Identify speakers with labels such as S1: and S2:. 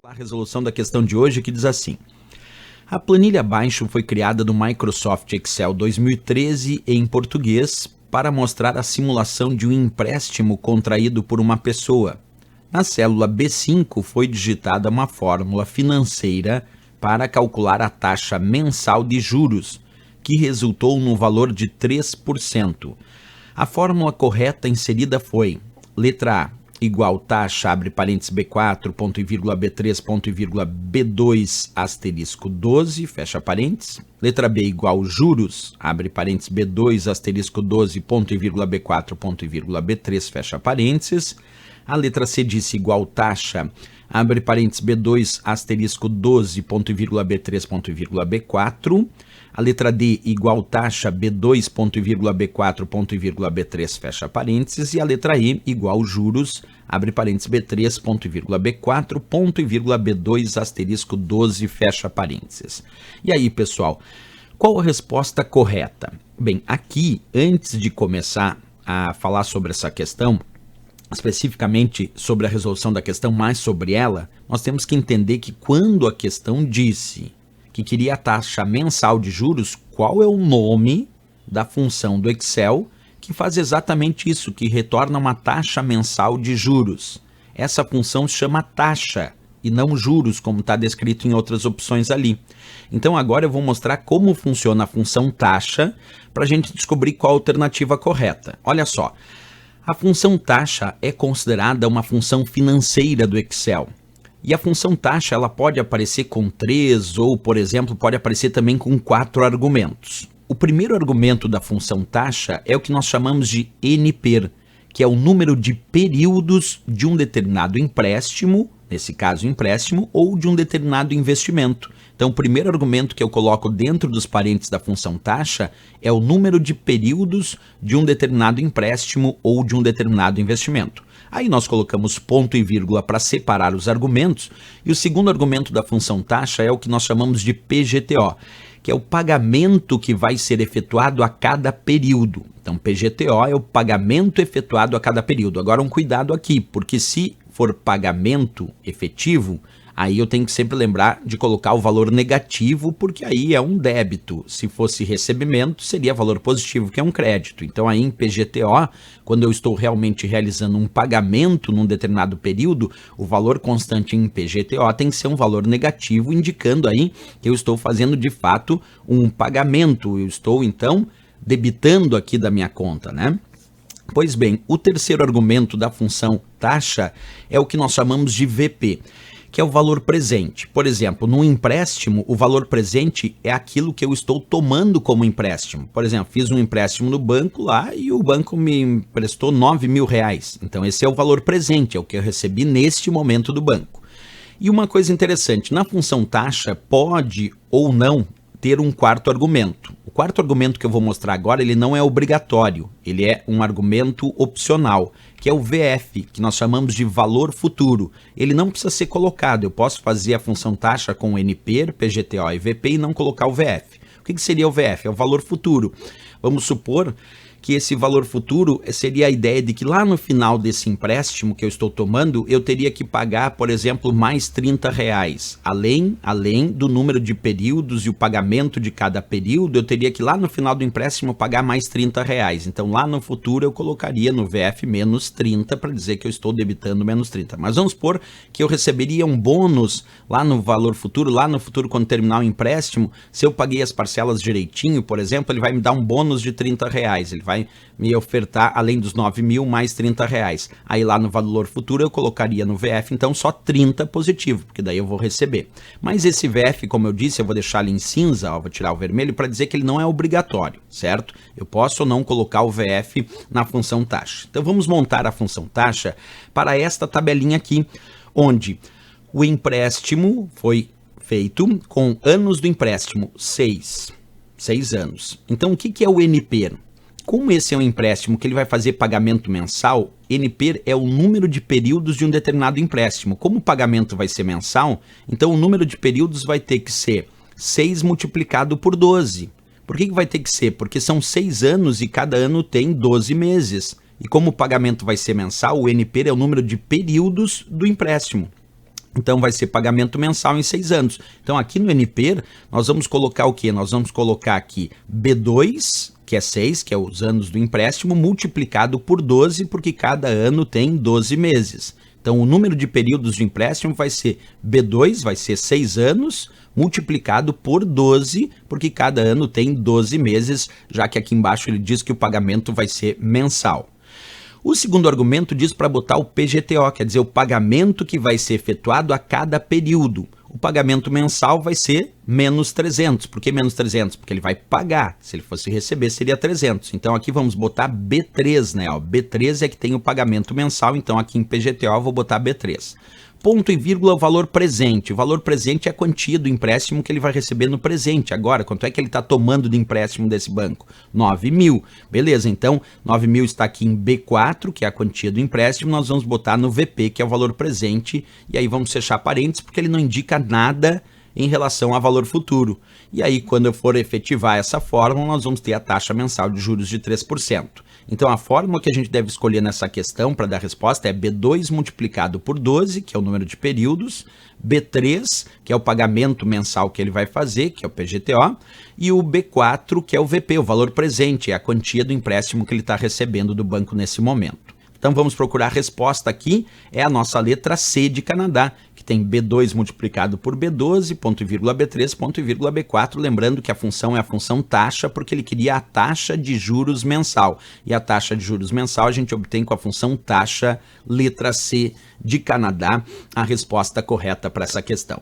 S1: A resolução da questão de hoje que diz assim: a planilha abaixo foi criada no Microsoft Excel 2013 em português para mostrar a simulação de um empréstimo contraído por uma pessoa. Na célula B5 foi digitada uma fórmula financeira para calcular a taxa mensal de juros, que resultou no valor de 3%. A fórmula correta inserida foi: letra A, igual taxa, abre parênteses, B4, ponto e vírgula, B3, ponto e vírgula, B2, asterisco 12, fecha parênteses. Letra B, igual juros, abre parênteses, B2, asterisco 12, ponto e vírgula, B4, ponto e vírgula, B3, fecha parênteses. A letra C disse igual taxa, abre parênteses, B2, asterisco 12, ponto e vírgula, B3, ponto e vírgula, B4. A letra D, igual taxa, B2, ponto e vírgula, B4, ponto e vírgula, B3, fecha parênteses. E a letra E, igual juros, abre parênteses, B3, ponto e vírgula, B4, ponto e vírgula, B2, asterisco 12, fecha parênteses. E aí, pessoal, qual a resposta correta? Bem, aqui, antes de começar a falar sobre essa questão, especificamente sobre a resolução da questão, mais sobre ela, nós temos que entender que quando a questão disse que queria a taxa mensal de juros, qual é o nome da função do Excel que faz exatamente isso, que retorna uma taxa mensal de juros. Essa função se chama taxa e não juros, como está descrito em outras opções ali. Então agora eu vou mostrar como funciona a função taxa para a gente descobrir qual a alternativa correta. Olha só, a função taxa é considerada uma função financeira do Excel. E a função taxa ela pode aparecer com 3 ou, por exemplo, pode aparecer também com 4 argumentos. O primeiro argumento da função taxa é o que nós chamamos de NPER, que é o número de períodos de um determinado empréstimo, nesse caso empréstimo, ou de um determinado investimento. Então o primeiro argumento que eu coloco dentro dos parênteses da função taxa é o número de períodos de um determinado empréstimo ou de um determinado investimento. Aí nós colocamos ponto e vírgula para separar os argumentos, e o segundo argumento da função taxa é o que nós chamamos de PGTO, que é o pagamento que vai ser efetuado a cada período. Então PGTO é o pagamento efetuado a cada período. Agora um cuidado aqui, porque se for pagamento efetivo, aí eu tenho que sempre lembrar de colocar o valor negativo, porque aí é um débito. Se fosse recebimento, seria valor positivo, que é um crédito. Então aí em PGTO, quando eu estou realmente realizando um pagamento num determinado período, o valor constante em PGTO tem que ser um valor negativo, indicando aí que eu estou fazendo de fato um pagamento. Eu estou então debitando aqui da minha conta, né? Pois bem, o terceiro argumento da função taxa é o que nós chamamos de VP, que é o valor presente. Por exemplo, no empréstimo, o valor presente é aquilo que eu estou tomando como empréstimo. Por exemplo, fiz um empréstimo no banco lá e o banco me emprestou R$9.000. Então esse é o valor presente, é o que eu recebi neste momento do banco. E uma coisa interessante, na função taxa pode ou não ter um quarto argumento. O quarto argumento que eu vou mostrar agora, ele não é obrigatório, ele é um argumento opcional, que é o VF, que nós chamamos de valor futuro. Ele não precisa ser colocado, eu posso fazer a função taxa com NPER, PGTO e VP e não colocar o VF. O que seria o VF? É o valor futuro. Vamos supor que esse valor futuro seria a ideia de que lá no final desse empréstimo que eu estou tomando, eu teria que pagar, por exemplo, mais R$30. Além do número de períodos e o pagamento de cada período, eu teria que lá no final do empréstimo pagar mais R$30. Então lá no futuro eu colocaria no VF menos 30 para dizer que eu estou debitando menos 30. Mas vamos supor que eu receberia um bônus lá no valor futuro, quando terminar o empréstimo, se eu paguei as parcelas direitinho, por exemplo, ele vai me dar um bônus de R$30. Ele vai me ofertar, além dos 9.000, mais R$30. Aí lá no valor futuro eu colocaria no VF, então só 30 positivo, porque daí eu vou receber. Mas esse VF, como eu disse, eu vou deixar ele em cinza, ó, vou tirar o vermelho, para dizer que ele não é obrigatório, certo? Eu posso ou não colocar o VF na função taxa. Então vamos montar a função taxa para esta tabelinha aqui, onde o empréstimo foi feito com anos do empréstimo, 6 anos. Então o que é o NPER? Como esse é um empréstimo que ele vai fazer pagamento mensal, NPER é o número de períodos de um determinado empréstimo. Como o pagamento vai ser mensal, então o número de períodos vai ter que ser 6 multiplicado por 12. Por que vai ter que ser? Porque são 6 anos e cada ano tem 12 meses. E como o pagamento vai ser mensal, o NPER é o número de períodos do empréstimo. Então vai ser pagamento mensal em 6 anos. Então aqui no NP, nós vamos colocar o quê? Nós vamos colocar aqui B2, que é 6, que é os anos do empréstimo, multiplicado por 12, porque cada ano tem 12 meses. Então o número de períodos de empréstimo vai ser B2, vai ser 6 anos, multiplicado por 12, porque cada ano tem 12 meses, já que aqui embaixo ele diz que o pagamento vai ser mensal. O segundo argumento diz para botar o PGTO, quer dizer, o pagamento que vai ser efetuado a cada período. O pagamento mensal vai ser menos 300. Por que menos 300? Porque ele vai pagar. Se ele fosse receber, seria 300. Então aqui vamos botar B3, né? Ó, B3 é que tem o pagamento mensal, então aqui em PGTO eu vou botar B3. Ponto e vírgula, o valor presente. O valor presente é a quantia do empréstimo que ele vai receber no presente. Agora, quanto é que ele está tomando de empréstimo desse banco? 9 mil. Beleza, então 9 mil está aqui em B4, que é a quantia do empréstimo. Nós vamos botar no VP, que é o valor presente. E aí vamos fechar parênteses, porque ele não indica nada em relação a valor futuro. E aí, quando eu for efetivar essa fórmula, nós vamos ter a taxa mensal de juros de 3%. Então, a fórmula que a gente deve escolher nessa questão para dar resposta é B2 multiplicado por 12, que é o número de períodos, B3, que é o pagamento mensal que ele vai fazer, que é o PGTO, e o B4, que é o VP, o valor presente, é a quantia do empréstimo que ele está recebendo do banco nesse momento. Então vamos procurar a resposta aqui, é a nossa letra C de Canadá, que tem B2 multiplicado por B12, ponto e vírgula B3, ponto e vírgula B4, lembrando que a função é a função taxa, porque ele queria a taxa de juros mensal. E a taxa de juros mensal a gente obtém com a função taxa, letra C de Canadá, a resposta correta para essa questão.